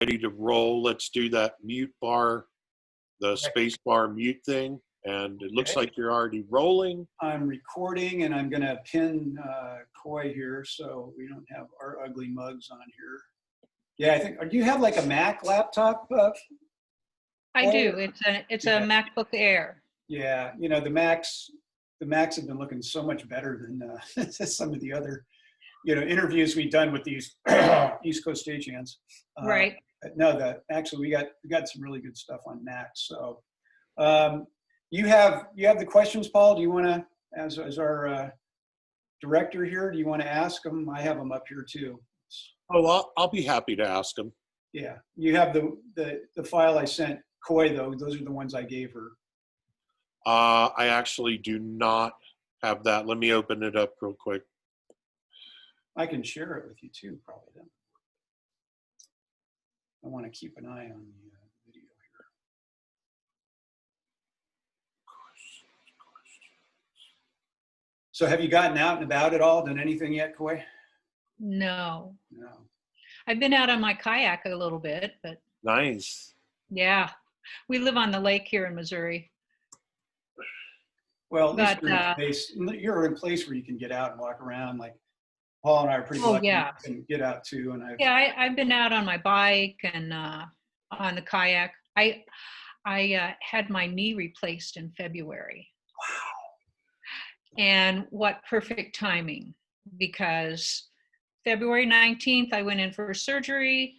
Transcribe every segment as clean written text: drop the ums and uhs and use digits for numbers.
ready to roll. Let's do that mute bar, the space bar mute thing. And it looks like you're already rolling. I'm recording, and I'm going to pin Coy here so we don't have our ugly mugs on here. Yeah, I think. Do you have like a Mac laptop? I do. It's a MacBook Air. Yeah, you know the Macs have been looking so much better than some of the other, interviews we've done with these East Coast stagehands. Right. No, actually we got some really good stuff on Macs. So you have the questions, Paul. Do you want to, as our director here, do you want to ask them? I have them up here too. Oh, I'll be happy to ask them. Yeah, you have the file I sent Coy though. Those are the ones I gave her. I actually do not have that. Let me open it up real quick. I can share it with you too, probably then. I want to keep an eye on the video here. So have you gotten out and about at all? Done anything yet, Coy? No. No. I've been out on my kayak a little bit, but. Nice. Yeah. We live on the lake here in Missouri. Well, at least you're in a place where you can get out and walk around. Like Paul and I are pretty lucky to get out too. And I've been out on my bike and on the kayak. I had my knee replaced in February. Wow. And what perfect timing, because February 19th, I went in for surgery.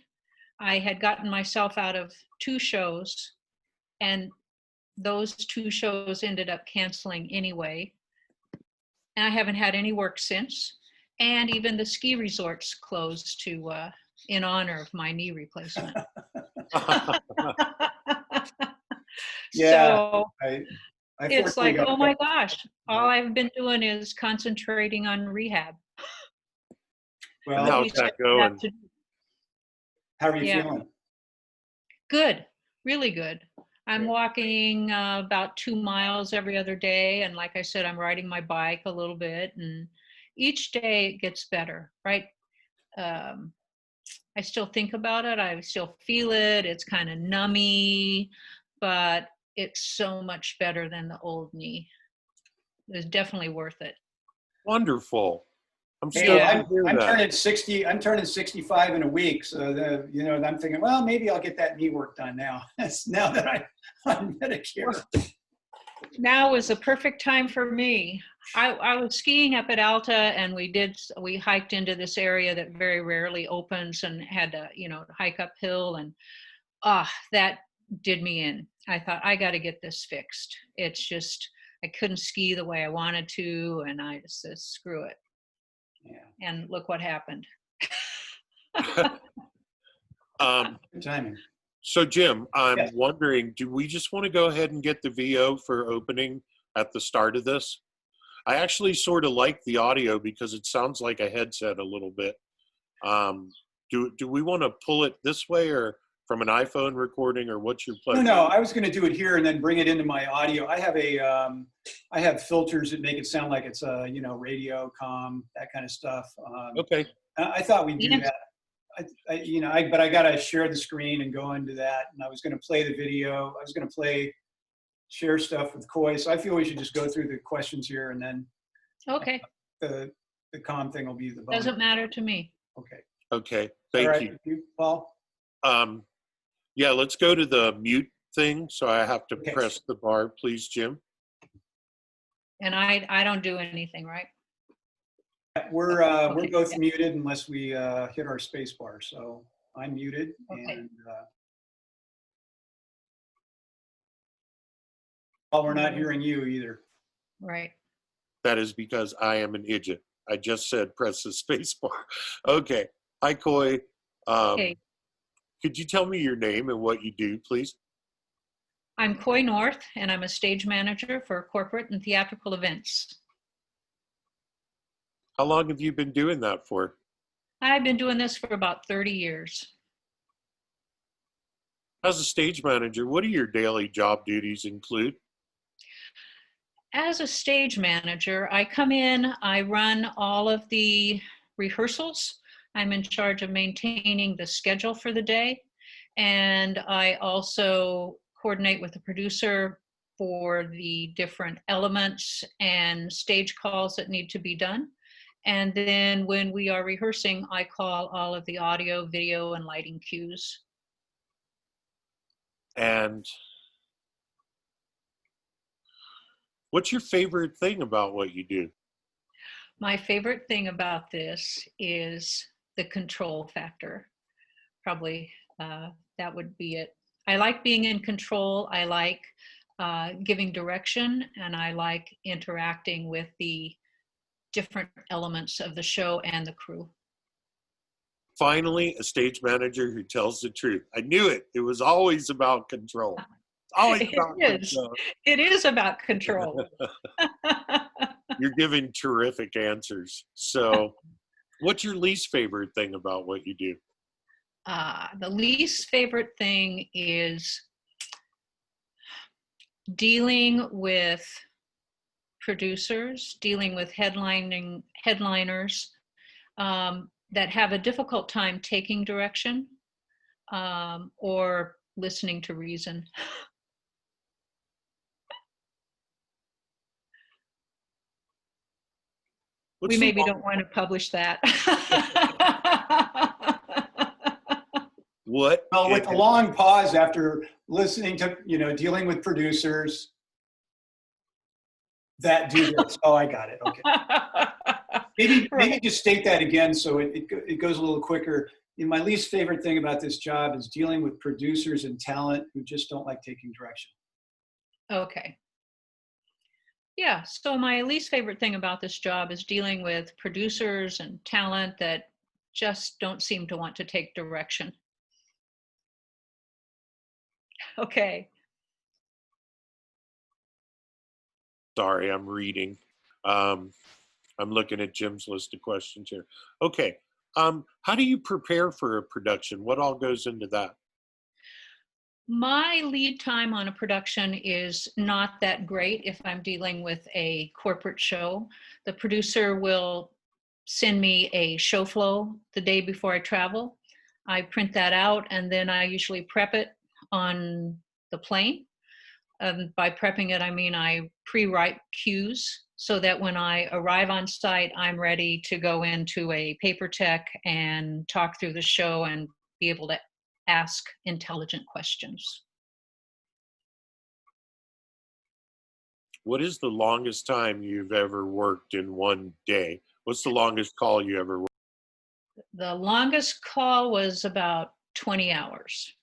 I had gotten myself out of 2 shows, and those 2 shows ended up canceling anyway. And I haven't had any work since. And even the ski resorts closed in honor of my knee replacement. Yeah. So it's like, oh my gosh, all I've been doing is concentrating on rehab. Well, how's that going? How are you feeling? Good, really good. I'm walking about 2 miles every other day. And like I said, I'm riding my bike a little bit. And each day it gets better, right? I still think about it. I still feel it. It's kind of nummy, but it's so much better than the old knee. It's definitely worth it. Wonderful. I'm turning 60. I'm turning 65 in a week. So I'm thinking, well, maybe I'll get that knee work done now. Now that I'm Medicare. Now is the perfect time for me. I was skiing up at Alta, and we hiked into this area that very rarely opens, and had to hike uphill, and that did me in. I thought, I got to get this fixed. It's just I couldn't ski the way I wanted to, and I just said, screw it. Yeah. And look what happened. Good timing. So Jim, I'm wondering, do we just want to go ahead and get the VO for opening at the start of this? I actually sort of like the audio because it sounds like a headset a little bit. Do we want to pull it this way or from an iPhone recording, or what's your pleasure? No, I was going to do it here and then bring it into my audio. I have filters that make it sound like it's radio comm, that kind of stuff. Okay. I thought we'd do that. But I got to share the screen and go into that. And I was going to play the video. I was going to share stuff with Coy. So I feel we should just go through the questions here, and then okay. The comm thing will be the bonus. Doesn't matter to me. Okay. Okay. Thank you. Paul? Yeah, let's go to the mute thing. So I have to press the bar, please, Jim. And I don't do anything, right? We're both muted unless we hit our space bar. So I'm muted, and we're not hearing you either. Right. That is because I am an idiot. I just said press the space bar. Okay. Hi, Coy. Okay. Could you tell me your name and what you do, please? I'm Coy North, and I'm a stage manager for corporate and theatrical events. How long have you been doing that for? I've been doing this for about 30 years. As a stage manager, what do your daily job duties include? As a stage manager, I come in, I run all of the rehearsals. I'm in charge of maintaining the schedule for the day. And I also coordinate with the producer for the different elements and stage calls that need to be done. And then when we are rehearsing, I call all of the audio, video, and lighting cues. And what's your favorite thing about what you do? My favorite thing about this is the control factor. Probably that would be it. I like being in control. I like giving direction, and I like interacting with the different elements of the show and the crew. Finally, a stage manager who tells the truth. I knew it. It was always about control. Always about control. It is about control. You're giving terrific answers. So, what's your least favorite thing about what you do? The least favorite thing is dealing with producers, dealing with headliners that have a difficult time taking direction or listening to reason. We maybe don't want to publish that. What? Well, with the long pause after listening to, dealing with producers that do this. Oh, I got it. Okay. Maybe just state that again so it goes a little quicker. My least favorite thing about this job is dealing with producers and talent who just don't like taking direction. Okay. Yeah, so my least favorite thing about this job is dealing with producers and talent that just don't seem to want to take direction. Okay. Sorry, I'm reading. I'm looking at Jim's list of questions here. Okay. How do you prepare for a production? What all goes into that? My lead time on a production is not that great if I'm dealing with a corporate show. The producer will send me a show flow the day before I travel. I print that out, and then I usually prep it on the plane. By prepping it, I mean I pre-write cues so that when I arrive on site, I'm ready to go into a paper tech and talk through the show and be able to ask intelligent questions. What is the longest time you've ever worked in one day? What's the longest call you ever worked? The longest call was about 20 hours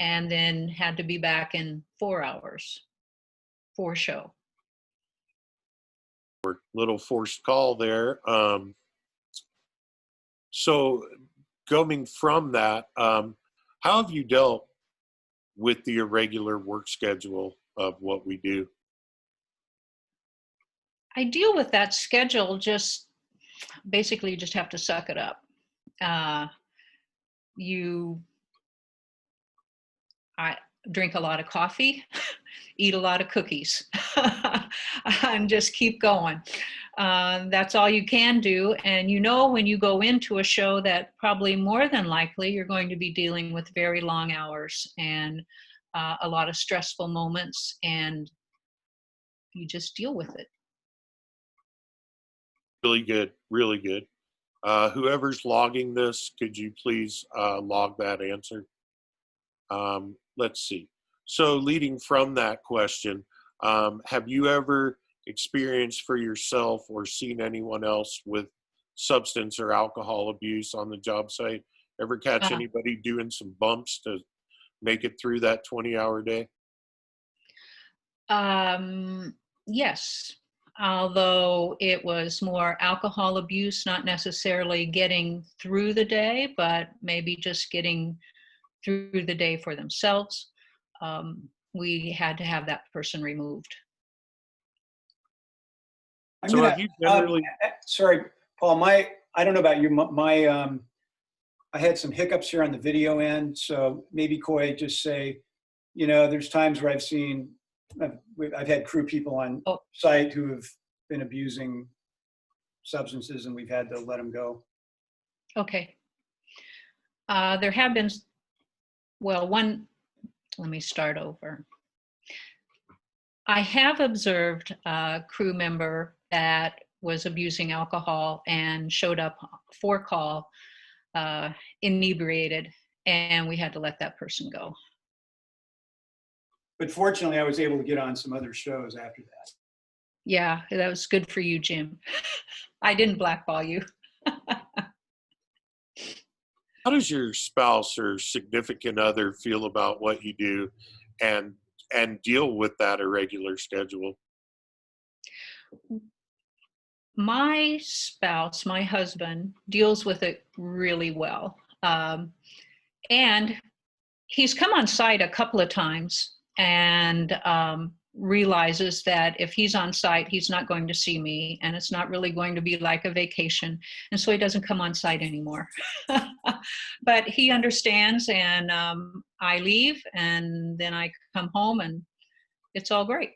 and then had to be back in 4 hours for show. Little forced call there. So going from that, how have you dealt with the irregular work schedule of what we do? I deal with that schedule just basically you just have to suck it up. I drink a lot of coffee, eat a lot of cookies, and just keep going. That's all you can do. And when you go into a show that probably more than likely you're going to be dealing with very long hours and a lot of stressful moments, and you just deal with it. Really good, really good. Whoever's logging this, could you please log that answer? Let's see. So leading from that question, have you ever experienced for yourself or seen anyone else with substance or alcohol abuse on the job site? Ever catch anybody doing some bumps to make it through that 20-hour day? Yes, although it was more alcohol abuse, not necessarily getting through the day, but maybe just getting through the day for themselves. We had to have that person removed. Sorry, Paul, I don't know about you, I had some hiccups here on the video end, so maybe Coy just say, there's times where I've had crew people on site who have been abusing substances and we've had to let them go. Okay. There have been Well, let me start over. I have observed a crew member that was abusing alcohol and showed up for call inebriated, and we had to let that person go. But fortunately, I was able to get on some other shows after that. Yeah, that was good for you, Jim. I didn't blackball you. How does your spouse or significant other feel about what you do and deal with that irregular schedule? My spouse, my husband, deals with it really well. And he's come on site a couple of times and realizes that if he's on site, he's not going to see me and it's not really going to be like a vacation. And so he doesn't come on site anymore. But he understands, and I leave and then I come home and it's all great.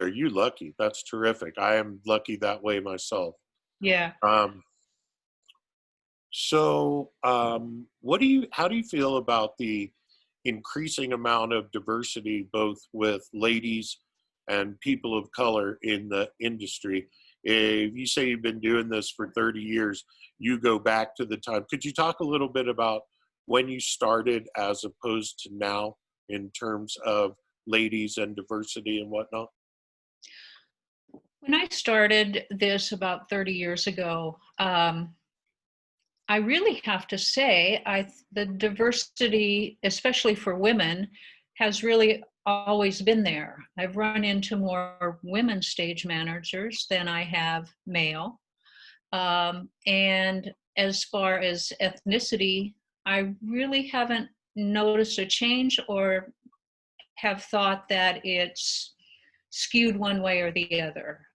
Are you lucky? That's terrific. I am lucky that way myself. Yeah. How do you feel about the increasing amount of diversity, both with ladies and people of color in the industry? If you say you've been doing this for 30 years, you go back to the time. Could you talk a little bit about when you started as opposed to now in terms of ladies and diversity and whatnot? When I started this about 30 years ago, I really have to say, the diversity, especially for women, has really always been there. I've run into more women stage managers than I have male. And as far as ethnicity, I really haven't noticed a change or have thought that it's skewed one way or the other.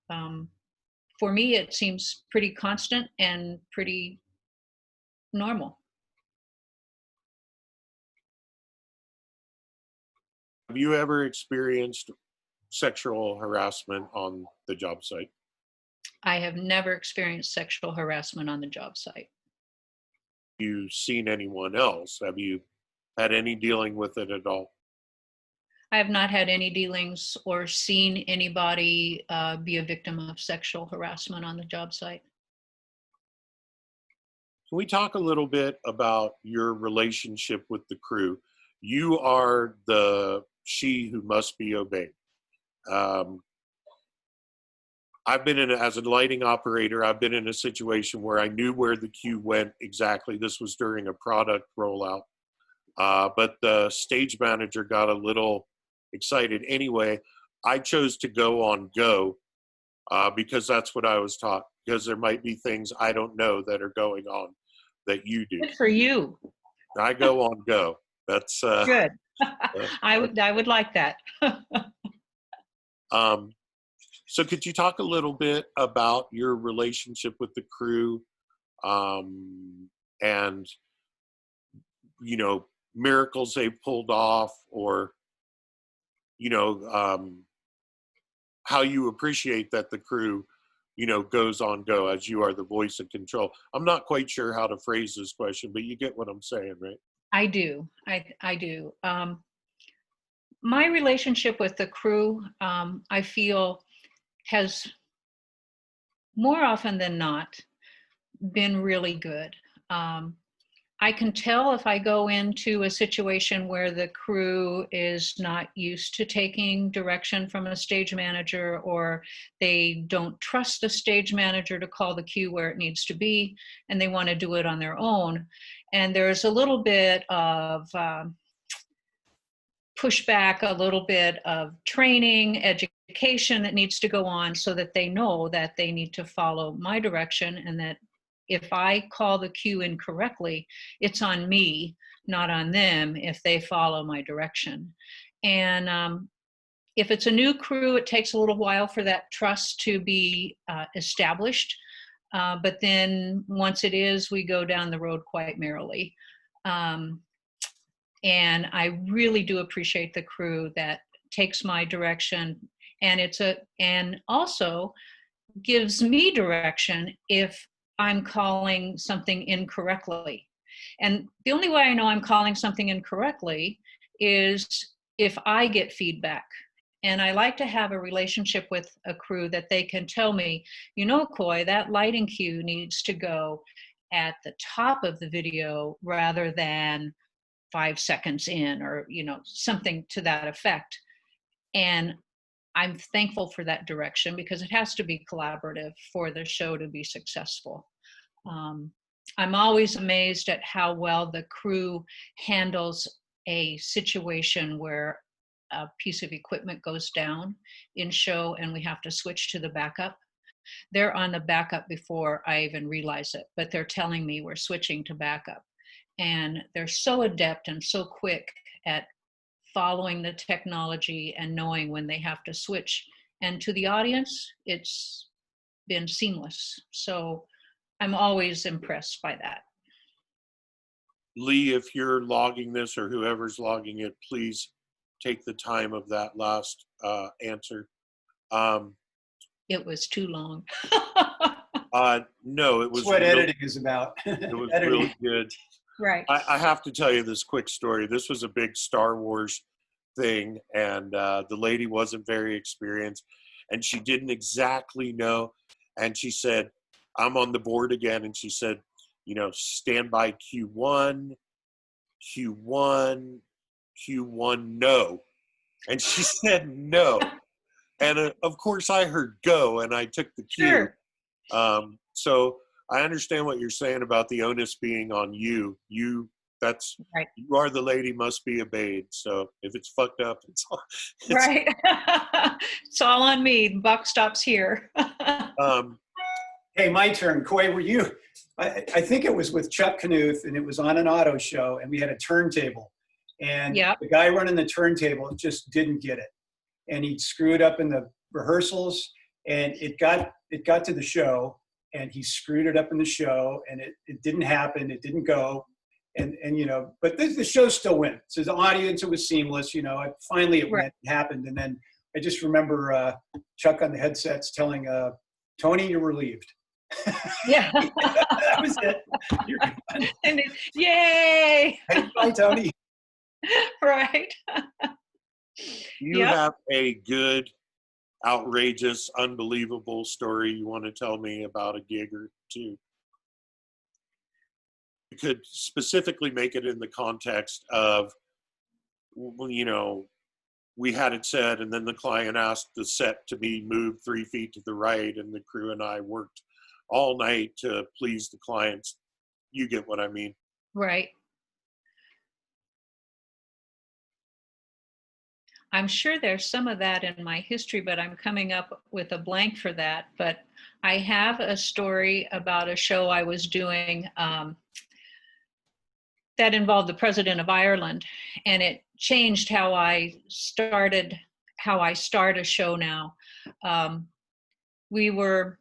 For me, it seems pretty constant and pretty normal. Have you ever experienced sexual harassment on the job site? I have never experienced sexual harassment on the job site. You seen anyone else? Have you had any dealing with it at all? I have not had any dealings or seen anybody be a victim of sexual harassment on the job site. Can we talk a little bit about your relationship with the crew? You are the she who must be obeyed. I've been as a lighting operator, I've been in a situation where I knew where the cue went exactly. This was during a product rollout. But the stage manager got a little excited. Anyway, I chose to go on go because that's what I was taught, because there might be things I don't know that are going on that you do. Good for you. I go on go. That's good. I would like that. So could you talk a little bit about your relationship with the crew and, you know, miracles they pulled off, or, you know, how you appreciate that the crew, you know, goes on go as you are the voice of control? I'm not quite sure how to phrase this question, but you get what I'm saying, right? I do. I do. My relationship with the crew, I feel, has more often than not been really good. I can tell if I go into a situation where the crew is not used to taking direction from a stage manager, or they don't trust the stage manager to call the cue where it needs to be, and they want to do it on their own. And there's a little bit of pushback, a little bit of training, education that needs to go on so that they know that they need to follow my direction, and that if I call the cue incorrectly, it's on me, not on them, if they follow my direction. And if it's a new crew, it takes a little while for that trust to be established. But then once it is, we go down the road quite merrily. And I really do appreciate the crew that takes my direction, and also gives me direction if I'm calling something incorrectly. And the only way I know I'm calling something incorrectly is if I get feedback. And I like to have a relationship with a crew that they can tell me, you know, Coy, that lighting cue needs to go at the top of the video rather than 5 seconds in, or, you know, something to that effect. And I'm thankful for that direction because it has to be collaborative for the show to be successful. I'm always amazed at how well the crew handles a situation where a piece of equipment goes down in show and we have to switch to the backup. They're on the backup before I even realize it, but they're telling me we're switching to backup. And they're so adept and so quick at following the technology and knowing when they have to switch. And to the audience, it's been seamless. So I'm always impressed by that. Lee, if you're logging this or whoever's logging it, please take the time of that last answer. It was too long. No, it was. That's what real, editing is about. It was Editing. really good. Right. I have to tell you this quick story. This was a big Star Wars thing, and the lady wasn't very experienced, and she didn't exactly know. And she said, I'm on the board again. And she said, you know, stand by Q1, Q1, Q1, no. And she said no. And of course I heard go, and I took the cue. Sure. So I understand what you're saying about the onus being on you. That's Right. You are the lady, must be obeyed. So if it's fucked up, it's Right. It's all on me. The buck stops here. Hey, my turn. Coy, were you? I think it was with Chuck Knuth, and it was on an auto show, and we had a turntable. And Yep. the guy running the turntable just didn't get it. And he screwed up in the rehearsals, and it got to the show, and he screwed it up in the show, and it didn't happen. It didn't go. And you know, but the show still went. So the audience, it was seamless. You know, finally it Right. happened. And then I just remember Chuck on the headsets telling Tony, you're relieved. Yeah. That was it. You're good. And yay. Bye, Tony. Right. You Yep. have a good, outrageous, unbelievable story you want to tell me about a gig or two. You could specifically make it in the context of, you know, we had it said, and then the client asked the set to be moved 3 feet to the right, and the crew and I worked all night to please the clients. You get what I mean. Right. I'm sure there's some of that in my history, but I'm coming up with a blank for that. But I have a story about a show I was doing that involved the President of Ireland, and it changed how I start a show now. We were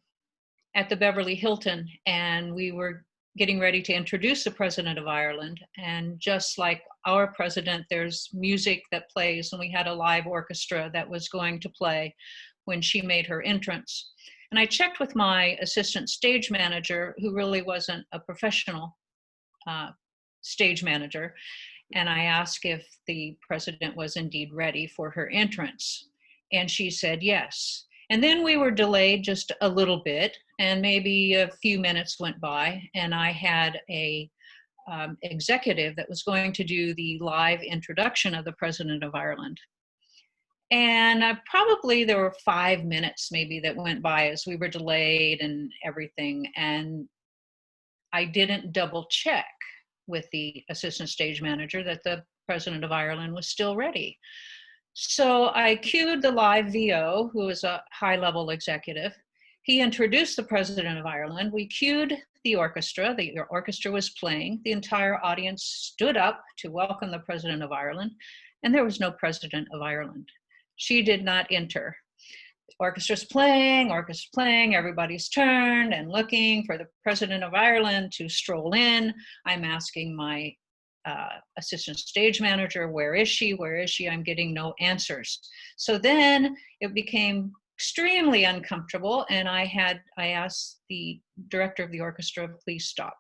at the Beverly Hilton, and we were getting ready to introduce the President of Ireland. And just like our president, there's music that plays, and we had a live orchestra that was going to play when she made her entrance. And I checked with my assistant stage manager, who really wasn't a professional stage manager, and I asked if the president was indeed ready for her entrance. And she said yes. And then we were delayed just a little bit, and maybe a few minutes went by, and I had a executive that was going to do the live introduction of the President of Ireland. And probably there were 5 minutes maybe that went by as we were delayed and everything, and I didn't double check with the assistant stage manager that the President of Ireland was still ready. So I cued the live VO, who was a high-level executive. He introduced the President of Ireland. We cued the orchestra. The orchestra was playing. The entire audience stood up to welcome the President of Ireland, and there was no President of Ireland. She did not enter. The orchestra's playing, everybody's turned and looking for the President of Ireland to stroll in. I'm asking my assistant stage manager, where is she? Where is she? I'm getting no answers. So then it became extremely uncomfortable, and I asked the director of the orchestra, please stop.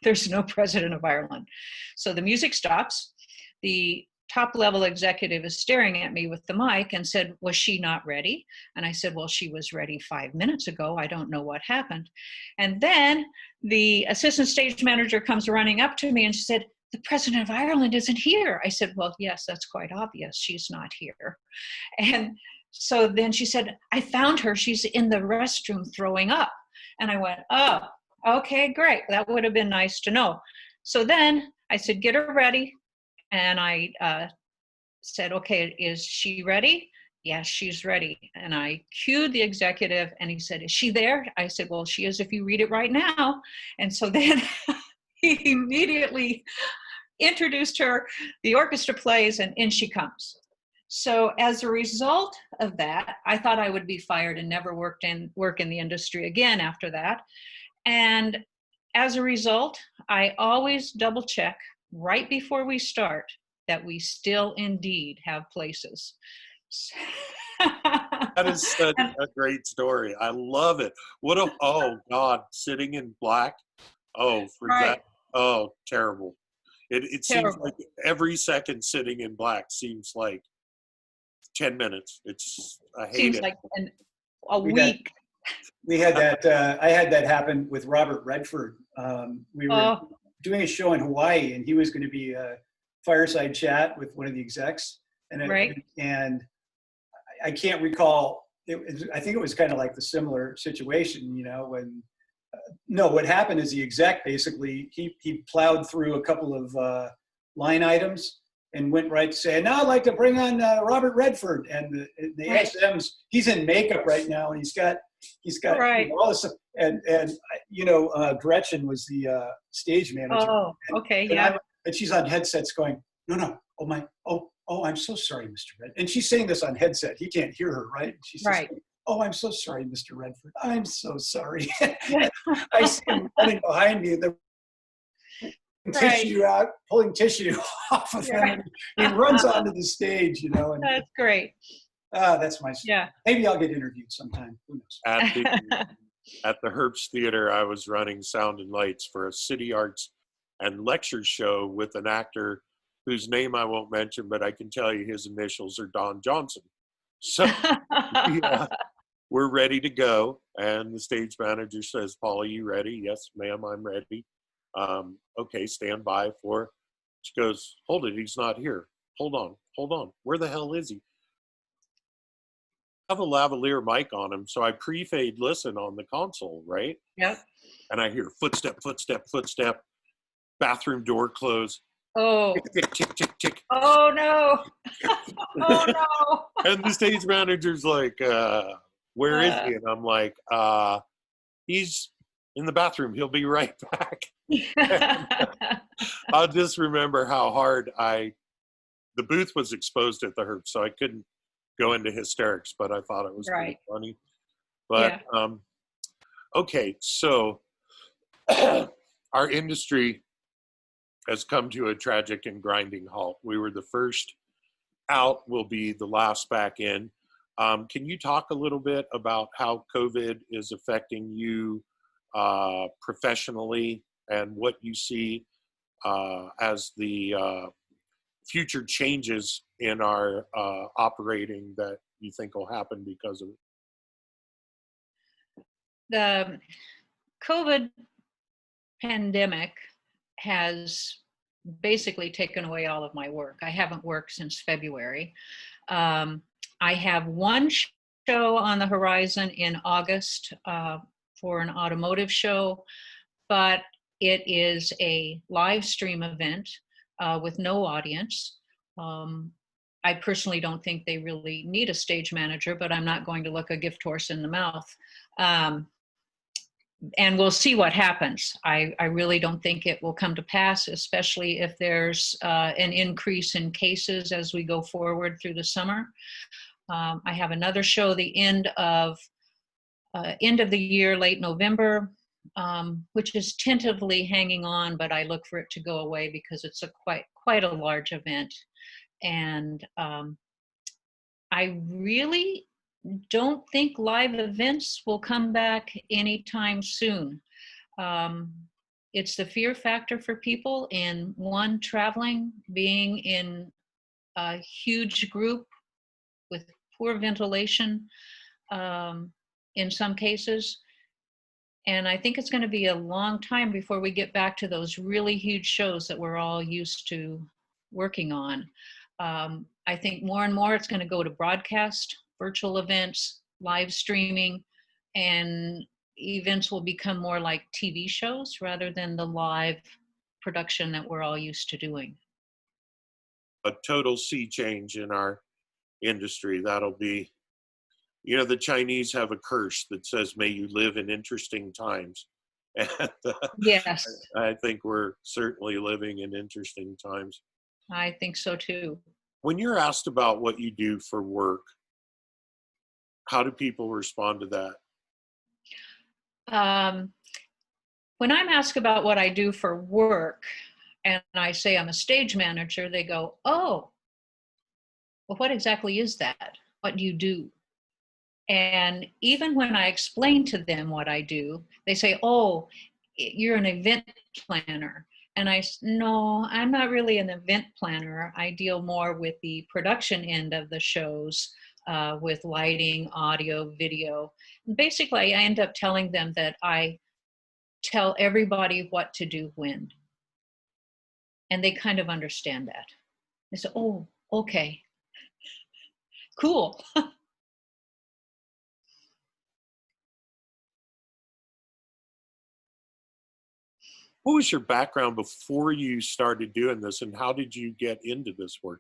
There's no president of Ireland. So the music stops. The top level executive is staring at me with the mic and said, was she not ready? And I said, well, she was ready 5 minutes ago. I don't know what happened. And then the assistant stage manager comes running up to me and she said, the president of Ireland isn't here. I said, well, yes, that's quite obvious. She's not here. And so then she said, I found her. She's in the restroom throwing up. And I went, oh, okay, great. That would have been nice to know. So then I said, get her ready. And I said, okay, is she ready? Yes, she's ready. And I cued the executive and he said, is she there? I said, well, she is if you read it right now. And so then he immediately introduced her, the orchestra plays, and in she comes. So as a result of that, I thought I would be fired and never work in the industry again after that. And as a result, I always double check right before we start that we still indeed have places. That is such a great story. I love it. Oh God, Sitting in Black. Oh, for Right. that. Oh, terrible. It seems Terrible. like every second Sitting in Black seems like 10 minutes. I hate Seems it. like a week. We had that. I had that happen with Robert Redford. We were doing a show in Hawaii, and he was going to be a fireside chat with one of the execs. And Right. And I can't recall. I think it was kind of like the similar situation, when. No, what happened is the exec basically he plowed through a couple of line items and went right to say, now I'd like to bring on Robert Redford, and the Right. SMs. He's in makeup right now, and he's got Right. all this stuff. And Gretchen was the stage manager. Oh, okay, And yeah. and she's on headsets going, no, I'm so sorry, Mr. Red. And she's saying this on headset. He can't hear her, right? She's Right. Saying, oh, I'm so sorry, Mr. Redford. I'm so sorry. Yeah. I see him running behind me. The tissue out, pulling tissue off of him. He runs onto the stage, And, That's great. that's my. Yeah. Maybe I'll get interviewed sometime. Who knows? At the Herbst Theater, I was running sound and lights for a city arts and lecture show with an actor whose name I won't mention, but I can tell you his initials are Don Johnson. So we're ready to go. And the stage manager says, Paul, are you ready? Yes, ma'am, I'm ready. Okay, stand by for. She goes, hold it, he's not here. Hold on. Where the hell is he? I have a lavalier mic on him, so I pre-fade listen on the console, right? Yep. And I hear footstep, bathroom door close. Oh. Tick, tick, tick, tick. Oh no. Oh no. And the stage manager's like, where is he? And I'm like, he's in the bathroom. He'll be right back. I'll just remember how hard the booth was exposed at the Herb, so I couldn't go into hysterics, but I thought it was pretty funny. But, okay, so our industry has come to a tragic and grinding halt. We were the first out, we'll be the last back in. Can you talk a little bit about how COVID is affecting you professionally and what you see as the future changes in our operating that you think will happen because of it? The COVID pandemic has basically taken away all of my work. I haven't worked since February. I have one show on the horizon in August for an automotive show, but it is a live stream event with no audience. I personally don't think they really need a stage manager, but I'm not going to look a gift horse in the mouth. And we'll see what happens. I really don't think it will come to pass, especially if there's an increase in cases as we go forward through the summer. I have another show the end of the year, late November, which is tentatively hanging on, but I look for it to go away because it's a quite a large event. And I really don't think live events will come back anytime soon. it's the fear factor for people in one, traveling, being in a huge group with poor ventilation in some cases. And I think it's going to be a long time before we get back to those really huge shows that we're all used to working on. I think more and more it's going to go to broadcast, virtual events, live streaming, and events will become more like TV shows rather than the live production that we're all used to doing. A total sea change in our industry. That'll be, you know, the Chinese have a curse that says, may you live in interesting times. And Yes, I think we're certainly living in interesting times. I think so too. When you're asked about what you do for work, how do people respond to that? When I'm asked about what I do for work and I say I'm a stage manager, they go, oh, well, what exactly is that? What do you do? And even when I explain to them what I do, they say, oh, you're an event planner. And no, I'm not really an event planner. I deal more with the production end of the shows, with lighting, audio, video. And basically, I end up telling them that I tell everybody what to do when. And they kind of understand that. They say, oh, okay, cool. What was your background before you started doing this, and how did you get into this work?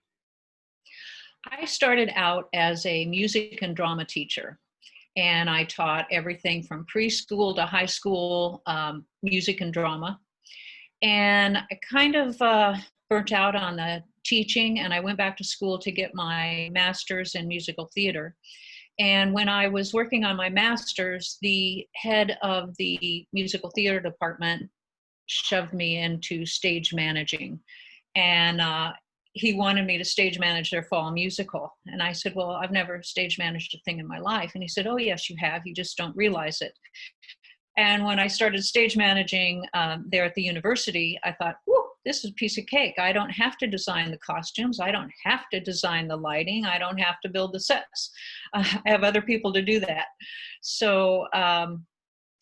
I started out as a music and drama teacher, and I taught everything from preschool to high school music and drama. And I kind of burnt out on the teaching, and I went back to school to get my master's in musical theater. And when I was working on my master's, the head of the musical theater department shoved me into stage managing. And he wanted me to stage manage their fall musical. And I said, well, I've never stage managed a thing in my life. And he said, oh, yes, you have. You just don't realize it. And when I started stage managing there at the university, I thought, whew, this is a piece of cake. I don't have to design the costumes. I don't have to design the lighting. I don't have to build the sets. I have other people to do that. So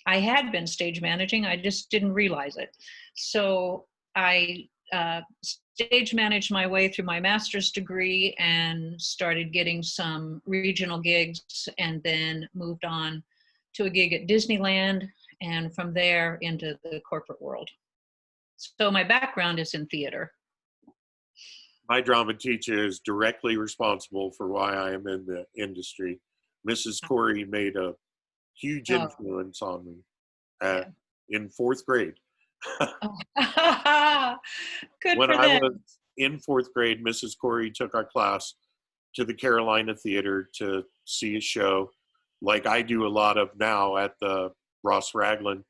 I had been stage managing. I just didn't realize it. So I stage managed my way through my master's degree and started getting some regional gigs, and then moved on to a gig at Disneyland, and from there into the corporate world. So my background is in theater. My drama teacher is directly responsible for why I am in the industry. Mrs. Corey made a huge influence on me in fourth grade. Good When for I them. was in fourth grade, Mrs. Corey took our class to the Carolina Theater to see a show, like I do a lot of now at the Ross Raglan.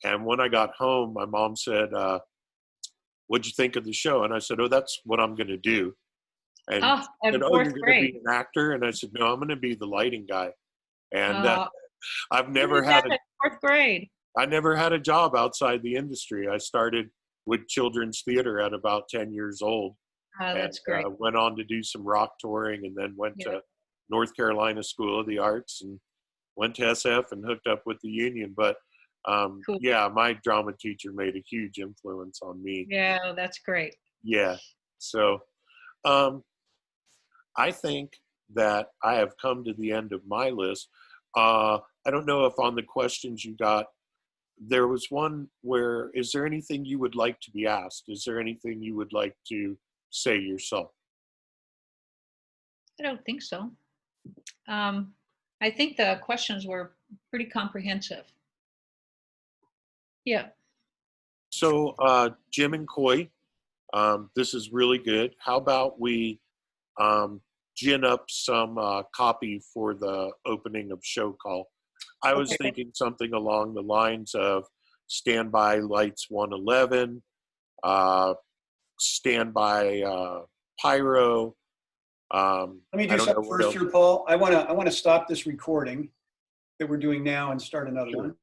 And when I got home, my mom said, what'd you think of the show? And I said, oh, that's what I'm going to do. And she In said, oh, fourth you're going to grade. be an actor? And I said, no, I'm going to be the lighting guy. And I've You never did had that in fourth grade. I never had a job outside the industry. I started with children's theater at about 10 years old. Oh, that's great. Went on to do some rock touring, and then went to North Carolina School of the Arts and went to SF and hooked up with the union. But Cool. yeah, my drama teacher made a huge influence on me. Yeah, that's great. Yeah. So I think that I have come to the end of my list. I don't know if on the questions you got, there was one where, is there anything you would like to be asked? Is there anything you would like to say yourself? I don't think so. I think the questions were pretty comprehensive. Yeah. So Jim and Coy, this is really good. How about we gin up some copy for the opening of show call? I was thinking something along the lines of Standby Lights 111, Standby Pyro. Let me do something first here, Paul. I want to stop this recording that we're doing now and start another one.